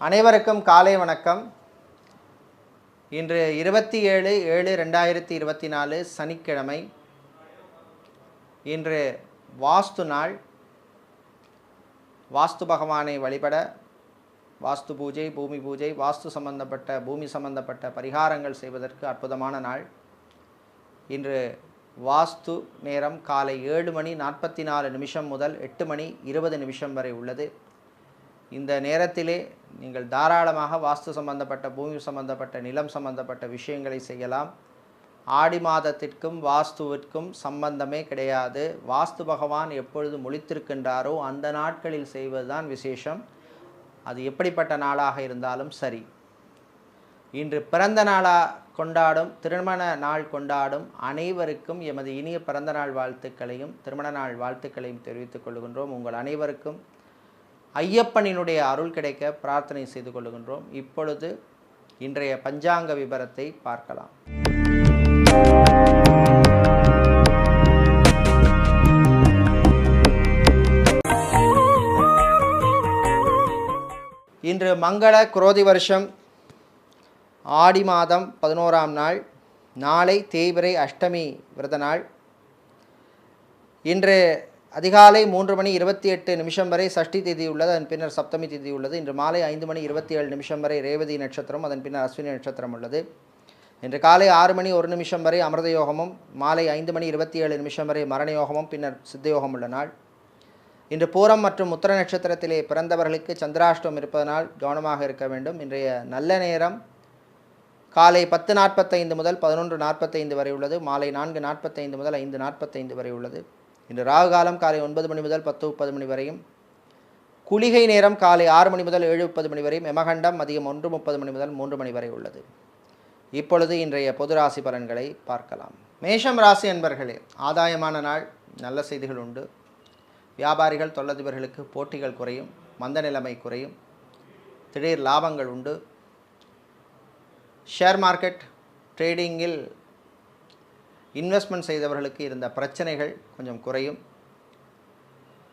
அனைவருக்கும் காலை வணக்கம். இன்று 27/7/2024 சனிக்கிழமை. இன்று வாஸ்து நாள். வாஸ்து பகவானை வழிபட வாஸ்து பூஜை, பூமி பூஜை, வாஸ்து சம்பந்தப்பட்ட பூமி சம்பந்தப்பட்ட பரிகாரங்கள் செய்வதற்கு அற்புதமான நாள். இன்று வாஸ்து நேரம் காலை 7:44 முதல் 8:20 வரை உள்ளது. இந்த நேரத்திலே நீங்கள் தாராளமாக வாஸ்து சம்பந்தப்பட்ட பூமி சம்பந்தப்பட்ட நிலம் சம்பந்தப்பட்ட விஷயங்களை செய்யலாம். ஆடி மாதத்திற்கும் வாஸ்துவிற்கும் சம்பந்தமே கிடையாது. வாஸ்து பகவான் எப்பொழுது முழித்திருக்கின்றாரோ அந்த நாட்களில் செய்வதுதான் விசேஷம். அது எப்படிப்பட்ட நாளாக இருந்தாலும் சரி. இன்று பிறந்த நாளாக கொண்டாடும், திருமண நாள் கொண்டாடும் அனைவருக்கும் எமது இனிய பிறந்த நாள் வாழ்த்துக்களையும் திருமண நாள் வாழ்த்துக்களையும் தெரிவித்துக் கொள்கின்றோம். உங்கள் அனைவருக்கும் ஐயப்பனினுடைய அருள் கிடைக்க பிரார்த்தனை செய்து கொள்கின்றோம். இப்பொழுது இன்றைய பஞ்சாங்க விபரத்தை பார்க்கலாம். இன்று மங்கள குரோதி வருஷம் ஆடி மாதம் 11ஆம் நாள். நாளை தேய்பிறை அஷ்டமி விரத நாள். இன்று அதிகாலை 3:28 வரை சஷ்டி திதி உள்ளது. அதன் பின்னர் சப்தமி திதி உள்ளது. இன்று மாலை 5:27 வரை ரேவதி நட்சத்திரம், அதன் பின்னர் அஸ்வினி நட்சத்திரம் உள்ளது. இன்று காலை 6:01 வரை அமிர்த யோகமும், மாலை 5:27 வரை மரண யோகமும், பின்னர் சித்தயோகம் உள்ள நாள். இன்று பூரம் மற்றும் உத்தர நட்சத்திரத்திலே பிறந்தவர்களுக்கு சந்திராஷ்டம் இருப்பதனால் கவனமாக இருக்க வேண்டும். இன்றைய நல்ல நேரம் காலை 10:45 முதல் 11:45 வரை உள்ளது. மாலை 4:45 முதல் 5:45 வரை உள்ளது. இன்று ராகு காலம் காலை 9 மணி முதல் 10:30 வரையும், குளிகை நேரம் காலை 6 மணி முதல் 7:30 வரையும், யமகண்டம் மதியம் 1:30 முதல் 3 மணி வரை உள்ளது. இப்பொழுது இன்றைய பொது ராசி பலன்களை பார்க்கலாம். மேஷம் ராசி அன்பர்களே, ஆதாயமான நாள். நல்ல செய்திகள் உண்டு. வியாபாரிகள் தொழிலதிபர்களுக்கு போட்டிகள் குறையும், மந்த நிலைமை குறையும், திடீர் லாபங்கள் உண்டு. ஷேர் மார்க்கெட் ட்ரேடிங்கில் இன்வெஸ்ட்மெண்ட் செய்தவர்களுக்கு இருந்த பிரச்சனைகள் கொஞ்சம் குறையும்.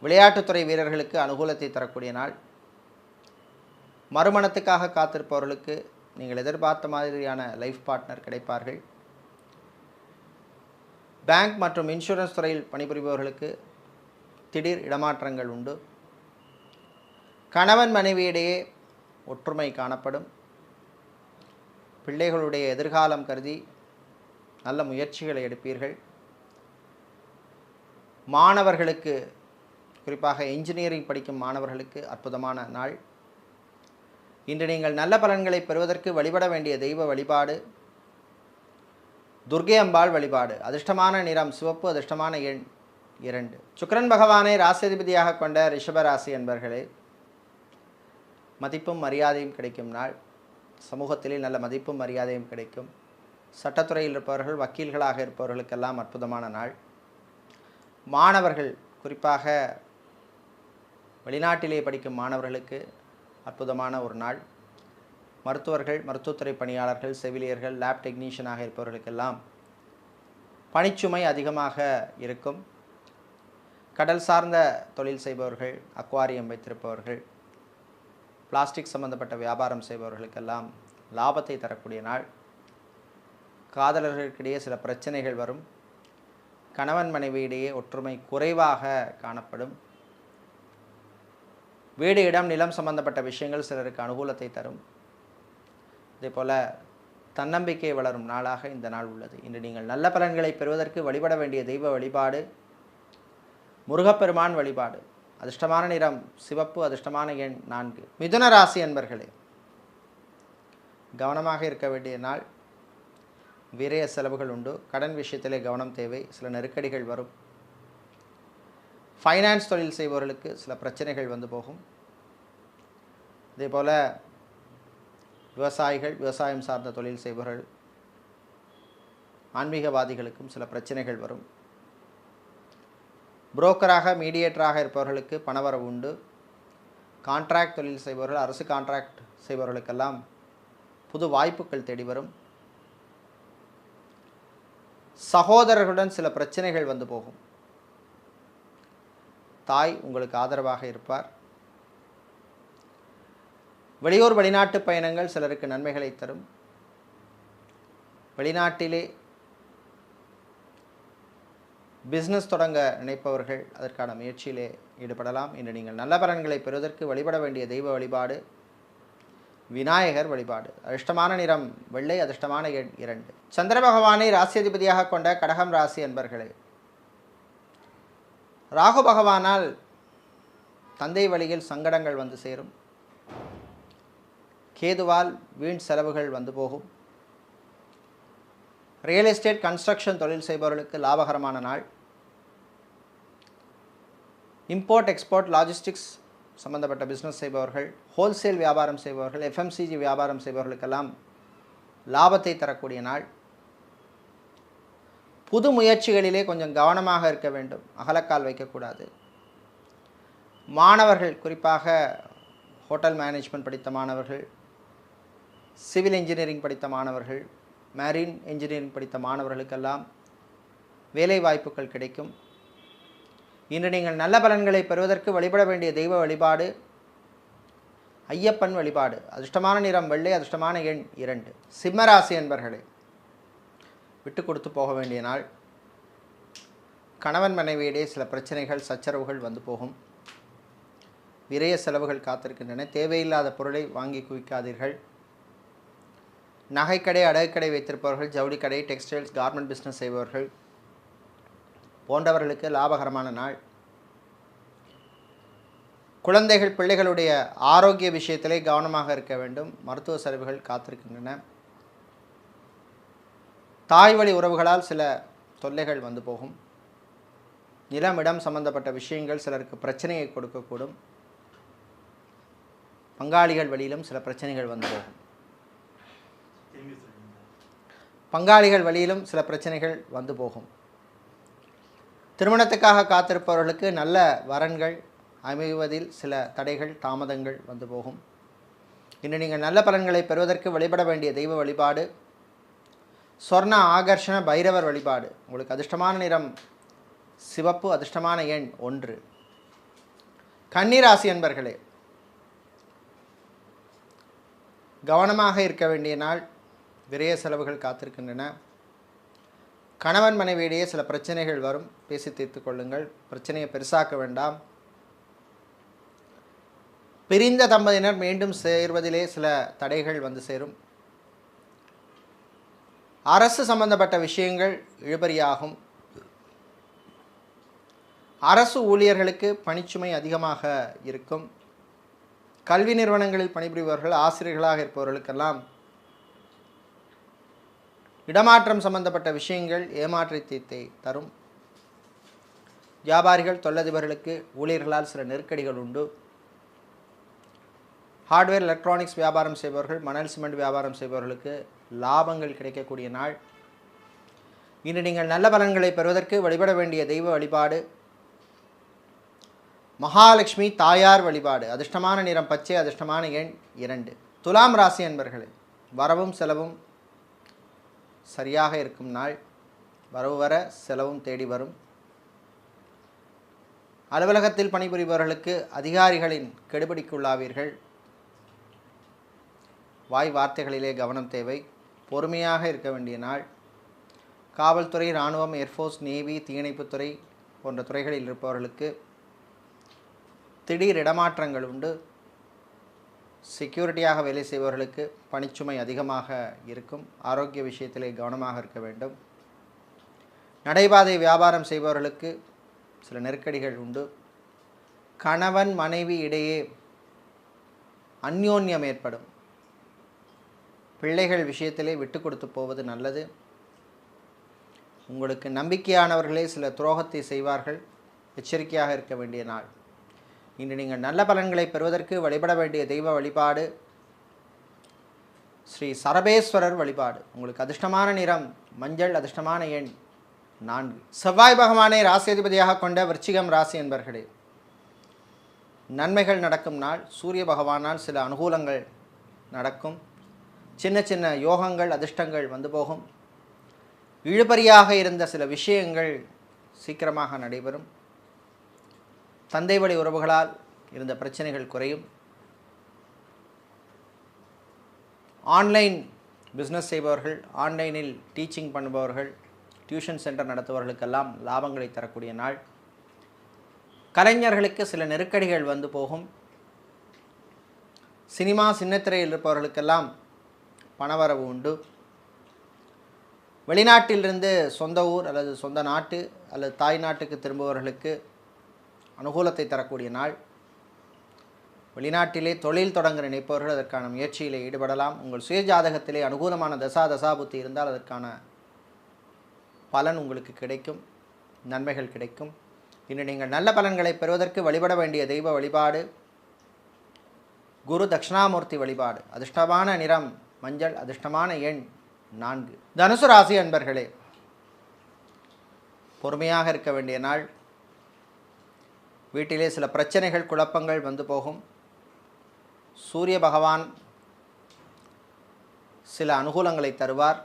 விளையாட்டுத்துறை வீரர்களுக்கு அனுகூலத்தை தரக்கூடிய நாள். மறுமணத்துக்காக காத்திருப்பவர்களுக்கு நீங்கள் எதிர்பார்த்த மாதிரியான லைஃப் பார்ட்னர் கிடைப்பார்கள். பேங்க் மற்றும் இன்சூரன்ஸ் துறையில் பணிபுரிபவர்களுக்கு திடீர் இடமாற்றங்கள் உண்டு. கணவன் மனைவியிடையே ஒற்றுமை காணப்படும். பிள்ளைகளுடைய எதிர்காலம் கருதி நல்ல முயற்சிகளை எடுப்பீர்கள். மாணவர்களுக்கு, குறிப்பாக இன்ஜினியரிங் படிக்கும் மாணவர்களுக்கு அற்புதமான நாள். இன்று நீங்கள் நல்ல பலன்களை பெறுவதற்கு வழிபட வேண்டிய தெய்வ வழிபாடு துர்க்கை அம்பாள் வழிபாடு. அதிர்ஷ்டமான நிறம் சிவப்பு, அதிர்ஷ்டமான எண் 2. சுக்கிரன் பகவானை ராசியதிபதியாக கொண்ட ரிஷப ராசி என்பர்களே, மதிப்பும் மரியாதையும் கிடைக்கும் நாள். சமூகத்திலே நல்ல மதிப்பும் மரியாதையும் கிடைக்கும். சட்டத்துறையில் இருப்பவர்கள், வக்கீல்களாக இருப்பவர்களுக்கெல்லாம் அற்புதமான நாள். மாணவர்கள், குறிப்பாக வெளிநாட்டிலே படிக்கும் மாணவர்களுக்கு அற்புதமான ஒரு நாள். மருத்துவர்கள், மருத்துவத்துறை பணியாளர்கள், செவிலியர்கள், லேப் டெக்னீஷியனாக இருப்பவர்களுக்கெல்லாம் பணிச்சுமை அதிகமாக இருக்கும். கடல் சார்ந்த தொழில் செய்பவர்கள், அக்வாரியம் வைத்திருப்பவர்கள், பிளாஸ்டிக் சம்பந்தப்பட்ட வியாபாரம் செய்பவர்களுக்கெல்லாம் லாபத்தை தரக்கூடிய நாள். காதலர்களுக்கிடையே சில பிரச்சனைகள் வரும். கணவன் மனைவியிடையே ஒற்றுமை குறைவாக காணப்படும். வீடு, இடம், நிலம் சம்பந்தப்பட்ட விஷயங்கள் சிலருக்கு அனுகூலத்தை தரும். இதேபோல் தன்னம்பிக்கை வளரும் நாளாக இந்த நாள் உள்ளது. இன்று நீங்கள் நல்ல பலன்களை பெறுவதற்கு வழிபட வேண்டிய தெய்வ வழிபாடு முருகப்பெருமான் வழிபாடு. அதிர்ஷ்டமான நிறம் சிவப்பு, அதிர்ஷ்டமான எண் 4. மிதுன ராசி அன்பர்களே, கவனமாக இருக்க வேண்டிய நாள். விரய செலவுகள் உண்டு. கடன் விஷயத்திலே கவனம் தேவை. சில நெருக்கடிகள் வரும். ஃபைனான்ஸ் தொழில் செய்பவர்களுக்கு சில பிரச்சனைகள் வந்து போகும். இதேபோல் விவசாயிகள், விவசாயம் சார்ந்த தொழில் செய்பவர்கள், ஆன்மீகவாதிகளுக்கும் சில பிரச்சனைகள் வரும். புரோக்கராக, மீடியேட்டராக இருப்பவர்களுக்கு பணவரவு உண்டு. கான்ட்ராக்ட் தொழில் செய்பவர்கள், அரசு கான்ட்ராக்ட் செய்பவர்களுக்கெல்லாம் புது வாய்ப்புகள் தேடி வரும். சகோதரர்களுடன் சில பிரச்சனைகள் வந்து போகும். தாய் உங்களுக்கு ஆதரவாக இருப்பார். வெளியூர் வெளிநாட்டு பயணங்கள் சிலருக்கு நன்மைகளை தரும். வெளிநாட்டிலே பிஸ்னஸ் தொடங்க நினைப்பவர்கள் அதற்கான முயற்சியிலே ஈடுபடலாம். இன்று நீங்கள் நல்ல பலன்களை பெறுவதற்கு வழிபட வேண்டிய தெய்வ வழிபாடு விநாயகர் வழிபாடு. அதிர்ஷ்டமான நிறம் வெள்ளை, அதிர்ஷ்டமான எண் 2. சந்திர பகவானை ராசியதிபதியாக கொண்ட கடகம் ராசி அன்பர்களே, ராகு பகவானால் தந்தை வழியில் சங்கடங்கள் வந்து சேரும். கேதுவால் வீண் செலவுகள் வந்து போகும். ரியல் எஸ்டேட் கன்ஸ்ட்ரக்ஷன் தொழில் செய்பவர்களுக்கு லாபகரமான நாள். இம்போர்ட் எக்ஸ்போர்ட் லாஜிஸ்டிக்ஸ் சம்பந்தப்பட்ட பிஸ்னஸ் செய்பவர்கள், ஹோல்சேல் வியாபாரம் செய்பவர்கள், எஃப்எம்சிஜி வியாபாரம் செய்பவர்களுக்கெல்லாம் லாபத்தை தரக்கூடிய நாள். புது முயற்சிகளிலே கொஞ்சம் கவனமாக இருக்க வேண்டும், அகலக்கால் வைக்கக்கூடாது. மாணவர்கள், குறிப்பாக ஹோட்டல் மேனேஜ்மெண்ட் படித்த மாணவர்கள், சிவில் இன்ஜினியரிங் படித்த மாணவர்கள், மேரீன் இன்ஜினியரிங் படித்த மாணவர்களுக்கெல்லாம் வேலை வாய்ப்புகள் கிடைக்கும். இன்று நீங்கள் நல்ல பலன்களை பெறுவதற்கு வழிபட வேண்டிய தெய்வ வழிபாடு ஐயப்பன் வழிபாடு. அதிர்ஷ்டமான நிறம் வெள்ளை, அதிர்ஷ்டமான எண் 2. சிம்மராசி என்பர்களே, விட்டு கொடுத்து போக வேண்டிய நாள். கணவன் மனைவியிடையே சில பிரச்சனைகள் சச்சரவுகள் வந்து போகும். விரய செலவுகள் காத்திருக்கின்றன. தேவையில்லாத பொருளை வாங்கி குவிக்காதீர்கள். நகைக்கடை, அடகுக்கடை வைத்திருப்பவர்கள், ஜவுளி கடை, டெக்ஸ்டைல்ஸ், கார்மெண்ட் பிஸ்னஸ் செய்பவர்கள் போன்றவர்களுக்கு லாபகரமான நாள். குழந்தைகள், பிள்ளைகளுடைய ஆரோக்கிய விஷயத்திலே கவனமாக இருக்க வேண்டும். மருத்துவ செலவுகள் காத்திருக்கின்றன. தாய் வழி உறவுகளால் சில தொல்லைகள் வந்து போகும். நிலம், இடம் சம்பந்தப்பட்ட விஷயங்கள் சிலருக்கு பிரச்சனையை கொடுக்கக்கூடும். பங்காளிகள் வழியிலும் சில பிரச்சனைகள் வந்து போகும். பங்காளிகள் வழியிலும் சில பிரச்சனைகள் வந்து போகும். திருமணத்துக்காக காத்திருப்பவர்களுக்கு நல்ல வரன்கள் அமைவதில் சில தடைகள், தாமதங்கள் வந்து போகும். இன்று நீங்கள் நல்ல பலன்களை பெறுவதற்கு வழிபட வேண்டிய தெய்வ வழிபாடு சொர்ண ஆகர்ஷண பைரவர் வழிபாடு. உங்களுக்கு அதிர்ஷ்டமான நிறம் சிவப்பு, அதிர்ஷ்டமான எண் 1. கன்னிராசி என்பர்களே, கவனமாக இருக்க வேண்டிய நாள். விரய செலவுகள் காத்திருக்கின்றன. கணவன் மனைவியிடையே சில பிரச்சனைகள் வரும், பேசி தீர்த்து கொள்ளுங்கள். பிரச்சனையை பெருசாக்க வேண்டாம். பிரிந்த தம்பதியினர் மீண்டும் சேர்வதிலே சில தடைகள் வந்து சேரும். அரசு சம்பந்தப்பட்ட விஷயங்கள் இழுபறியாகும். அரசு ஊழியர்களுக்கு பணிச்சுமை அதிகமாக இருக்கும். கல்வி நிறுவனங்களில் பணிபுரிபவர்கள், ஆசிரியர்களாக இருப்பவர்களுக்கெல்லாம் இடமாற்றம் சம்பந்தப்பட்ட விஷயங்கள் ஏமாற்றத்தை தரும். வியாபாரிகள், தொழிலதிபர்களுக்கு ஊழியர்களால் சில நெருக்கடிகள் உண்டு. ஹார்ட்வேர், எலக்ட்ரானிக்ஸ் வியாபாரம் செய்பவர்கள், மணல் சிமெண்ட் வியாபாரம் செய்பவர்களுக்கு லாபங்கள் கிடைக்கக்கூடிய நாள். இன்று நீங்கள் நல்ல பலன்களை பெறுவதற்கு வழிபட வேண்டிய தெய்வ வழிபாடு மகாலட்சுமி தாயார் வழிபாடு. அதிர்ஷ்டமான நிறம் பச்சை, அதிர்ஷ்டமான எண் 2. துலாம் ராசி என்பர்களே, வரவும் செலவும் சரியாக இருக்கும் நாள். வரவு வர செலவும் தேடி வரும். அலுவலகத்தில் பணிபுரிபவர்களுக்கு அதிகாரிகளின் கெடுபிடிக்குள்ளாவீர்கள். வாய் வார்த்தைகளிலே கவனம் தேவை. பொறுமையாக இருக்க வேண்டிய நாள். காவல்துறை, இராணுவம், ஏர்ஃபோர்ஸ், நேவி, தீயணைப்புத்துறை போன்ற துறைகளில் இருப்பவர்களுக்கு திடீர் இடமாற்றங்கள் உண்டு. செக்யூரிட்டியாக வேலை செய்பவர்களுக்கு பணிச்சுமை அதிகமாக இருக்கும். ஆரோக்கிய விஷயத்திலே கவனமாக இருக்க வேண்டும். நடைபாதை வியாபாரம் செய்பவர்களுக்கு சில நெருக்கடிகள் உண்டு. கணவன் மனைவி இடையே அந்யோன்யம் ஏற்படும். பிள்ளைகள் விஷயத்திலே விட்டு கொடுத்து போவது நல்லது. உங்களுக்கு நம்பிக்கையானவர்களே சில துரோகத்தை செய்வார்கள். எச்சரிக்கையாக இருக்க வேண்டிய நாள். இன்று நீங்கள் நல்ல பலன்களை பெறுவதற்கு வழிபட வேண்டிய தெய்வ வழிபாடு ஸ்ரீ சரபேஸ்வரர் வழிபாடு. உங்களுக்கு அதிர்ஷ்டமான நிறம் மஞ்சள், அதிர்ஷ்டமான எண் 4. செவ்வாய் பகவானை ராசியதிபதியாக கொண்ட விருச்சிகம் ராசி என்பர்களே, நன்மைகள் நடக்கும் நாள். சூரிய பகவானால் சில அனுகூலங்கள் நடக்கும். சின்ன சின்ன யோகங்கள், அதிர்ஷ்டங்கள் வந்து போகும். இழுபறியாக இருந்த சில விஷயங்கள் சீக்கிரமாக நடைபெறும். தந்தை வழி உறவுகளால் இருந்த பிரச்சனைகள் குறையும். ஆன்லைன் பிஸ்னஸ் செய்பவர்கள், ஆன்லைனில் டீச்சிங் பண்ணுபவர்கள், டியூஷன் சென்டர் நடத்துபவர்களுக்கெல்லாம் லாபங்களை தரக்கூடிய நாள். கலைஞர்களுக்கு சில நெருக்கடிகள் வந்து போகும். சினிமா சின்னத்திரையில் இருப்பவர்களுக்கெல்லாம் பணவரவு உண்டு. வெளிநாட்டிலிருந்து சொந்த ஊர் அல்லது சொந்த நாட்டு அல்லது தாய் நாட்டுக்கு திரும்புபவர்களுக்கு அனுகூலத்தை தரக்கூடிய நாள். வெளிநாட்டிலே தொழில் தொடங்க நினைப்பவர்கள் அதற்கான முயற்சியில் ஈடுபடலாம். உங்கள் சுய ஜாதகத்திலே அனுகூலமான தசாபுத்தி இருந்தால் அதற்கான பலன் உங்களுக்கு கிடைக்கும், நன்மைகள் கிடைக்கும். இன்று நீங்கள் நல்ல பலன்களை பெறுவதற்கு வழிபட வேண்டிய தெய்வ வழிபாடு குரு தட்சிணாமூர்த்தி வழிபாடு. அதிர்ஷ்டமான நிறம் மஞ்சள், அதிர்ஷ்டமான எண் 4. தனுசு ராசி அன்பர்களே, பொறுமையாக இருக்க வேண்டிய நாள். வீட்டிலே சில பிரச்சனைகள், குழப்பங்கள் வந்து போகும். சூரிய பகவான் சில அனுகூலங்களை தருவார்.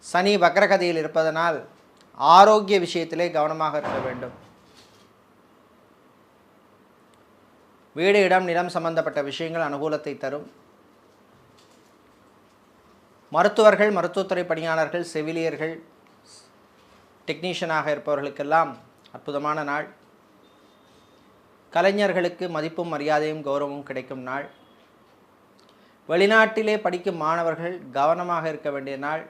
சனி வக்ரகதியில் இருப்பதனால் ஆரோக்கிய விஷயத்திலே கவனமாக இருக்க வேண்டும். வீடு, இடம், நிலம் சம்பந்தப்பட்ட விஷயங்கள் அனுகூலத்தை தரும். மருத்துவர்கள், மருத்துவத்துறை பணியாளர்கள், செவிலியர்கள், டெக்னீஷியனாக இருப்பவர்களுக்கெல்லாம் அற்புதமான நாள். கலைஞர்களுக்கு மதிப்பும் மரியாதையும் கௌரவமும் கிடைக்கும் நாள். வெளிநாட்டிலே படிக்கும் மாணவர்கள் கவனமாக இருக்க வேண்டிய நாள்.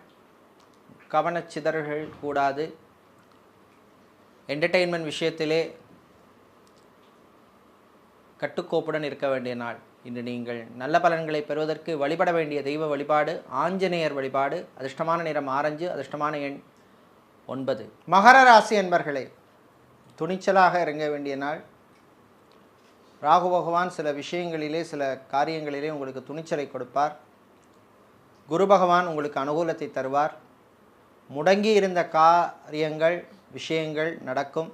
கவனச்சிதறல்கள் கூடாது. என்டர்டெயின்மெண்ட் விஷயத்திலே கட்டுக்கோப்புடன் இருக்க வேண்டிய நாள். இன்று நீங்கள் நல்ல பலன்களை பெறுவதற்கு வழிபட வேண்டிய தெய்வ வழிபாடு ஆஞ்சநேயர் வழிபாடு. அதிர்ஷ்டமான நிறம் ஆரஞ்சு, அதிர்ஷ்டமான எண் 9. மகர ராசி அன்பர்களே, துணிச்சலாக இறங்க வேண்டிய நாள். ராகு பகவான் சில விஷயங்களிலே, சில காரியங்களிலே உங்களுக்கு துணிச்சலை கொடுப்பார். குரு பகவான் உங்களுக்கு அனுகூலத்தை தருவார். முடங்கி இருந்த காரியங்கள், விஷயங்கள் நடக்கும்.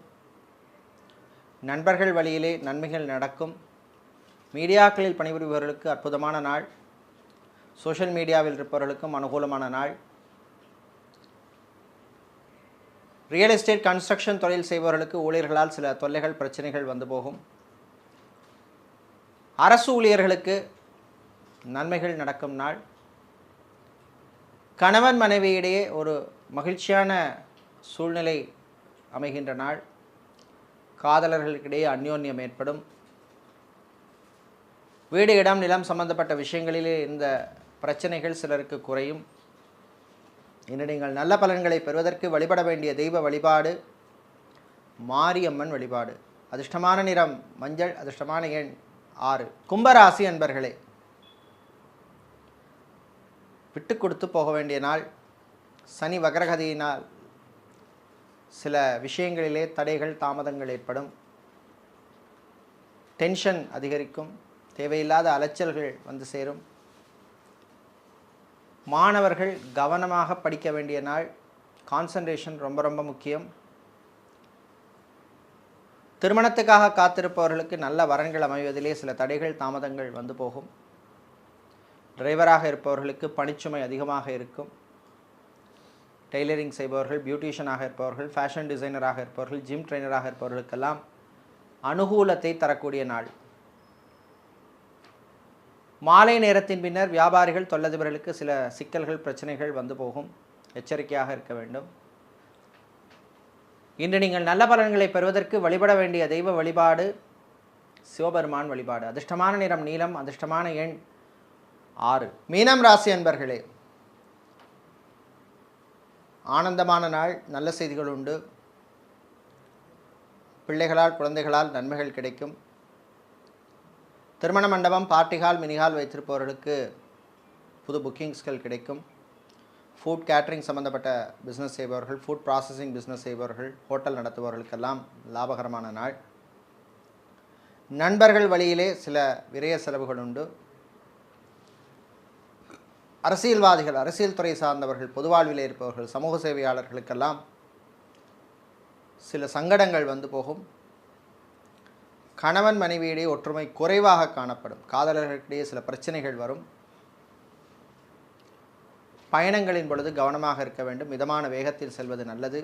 நண்பர்கள் வழியிலே நன்மைகள் நடக்கும். மீடியாக்களில் பணிபுரிபவர்களுக்கு அற்புதமான நாள். சோஷியல் மீடியாவில் இருப்பவர்களுக்கும் அனுகூலமான நாள். ரியல் எஸ்டேட், கன்ஸ்ட்ரக்ஷன் தொழில் செய்பவர்களுக்கு ஊழியர்களால் சில தொல்லைகள், பிரச்சனைகள் வந்து போகும். அரசு ஊழியர்களுக்கு நன்மைகள் நடக்கும் நாள். கணவன் மனைவியிடையே ஒரு மகிழ்ச்சியான சூழ்நிலை அமைகின்ற நாள். காதலர்களுக்கிடையே அந்யோன்யம் ஏற்படும். வீடு, இடம், நிலம் சம்பந்தப்பட்ட விஷயங்களிலே இந்த பிரச்சனைகள் சிலருக்கு குறையும். இன்று நீங்கள் நல்ல பலன்களை பெறுவதற்கு வழிபட வேண்டிய தெய்வ வழிபாடு மாரியம்மன் வழிபாடு. அதிர்ஷ்டமான நிறம் மஞ்சள், அதிர்ஷ்டமான எண் 6. கும்பராசி அன்பர்களே, விட்டு கொடுத்து போக வேண்டிய நாள். சனி வக்ரகதியினால் சில விஷயங்களிலே தடைகள், தாமதங்கள் ஏற்படும். டென்ஷன் அதிகரிக்கும். தேவையில்லாத அலைச்சல்கள் வந்து சேரும். மாணவர்கள் கவனமாக படிக்க வேண்டிய நாள். கான்சன்ட்ரேஷன் ரொம்ப ரொம்ப முக்கியம். திருமணத்துக்காக காத்திருப்பவர்களுக்கு நல்ல வரன்கள் அமைவதிலே சில தடைகள், தாமதங்கள் வந்து போகும். டிரைவராக இருப்பவர்களுக்கு பணிச்சுமை அதிகமாக இருக்கும். டெய்லரிங் செய்பவர்கள், பியூட்டிஷியனாக இருப்பவர்கள், ஃபேஷன் டிசைனராக இருப்பவர்கள், ஜிம் ட்ரெயினராக இருப்பவர்களுக்கெல்லாம் அனுகூலத்தை தரக்கூடிய நாள். மாலை நேரத்தின் பின்னர் வியாபாரிகள், தொழிலதிபர்களுக்கு சில சிக்கல்கள், பிரச்சனைகள் வந்து போகும். எச்சரிக்கையாக இருக்க வேண்டும். இன்று நீங்கள் நல்ல பலன்களை பெறுவதற்கு வழிபட வேண்டிய தெய்வ வழிபாடு சிவபெருமான் வழிபாடு. அதிர்ஷ்டமான நிறம் நீலம், அதிர்ஷ்டமான எண் 6. மீனம் ராசி அன்பர்களே, ஆனந்தமான நாள். நல்ல செய்திகள் உண்டு. பிள்ளைகளால், குழந்தைகளால் நன்மைகள் கிடைக்கும். திருமண மண்டபம், பார்ட்டிஹால், மினிஹால் வைத்திருப்பவர்களுக்கு புது புக்கிங்ஸ்கள் கிடைக்கும். ஃபுட் கேட்ரிங் சம்பந்தப்பட்ட பிஸ்னஸ் செய்பவர்கள், ஃபுட் ப்ராசஸிங் பிஸ்னஸ் செய்பவர்கள், ஹோட்டல் நடத்துபவர்களுக்கெல்லாம் லாபகரமான நாள். நண்பர்கள் வழியிலே சில விரய செலவுகள் உண்டு. அரசியல்வாதிகள், அரசியல் துறை சார்ந்தவர்கள், பொது வாழ்விலே இருப்பவர்கள், சமூக சேவையாளர்களுக்கெல்லாம் சில சங்கடங்கள் வந்து போகும். கணவன் மனைவியிடையே ஒற்றுமை குறைவாக காணப்படும். காதலர்களுக்கிடையே சில பிரச்சனைகள் வரும். பயணங்களின் பொழுது கவனமாக இருக்க வேண்டும். மிதமான வேகத்தில் செல்வது நல்லது.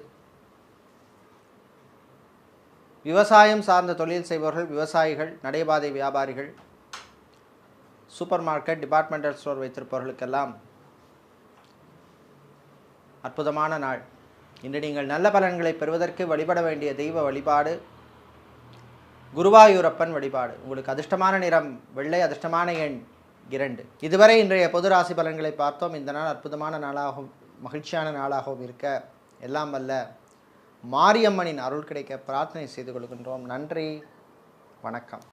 விவசாயம் சார்ந்த தொழில் செய்பவர்கள், விவசாயிகள், நடைபாதை வியாபாரிகள், சூப்பர் மார்க்கெட், டிபார்ட்மெண்டல் ஸ்டோர் வைத்திருப்பவர்களுக்கெல்லாம் அற்புதமான நாள். இன்று நீங்கள் நல்ல பலன்களை பெறுவதற்கு வழிபட வேண்டிய தெய்வ வழிபாடு குருவாயூரப்பன் வழிபாடு. உங்களுக்கு அதிர்ஷ்டமான நிறம் வெள்ளை, அதிர்ஷ்டமான எண் 2. இதுவரை இன்றைய பொது ராசி பலன்களை பார்த்தோம். இந்த நாள் அற்புதமான நாளாகவும் மகிழ்ச்சியான நாளாகவும் இருக்க எல்லாம் வல்ல மாரியம்மனின் அருள் கிடைக்க பிரார்த்தனை செய்து கொள்கின்றோம். நன்றி, வணக்கம்.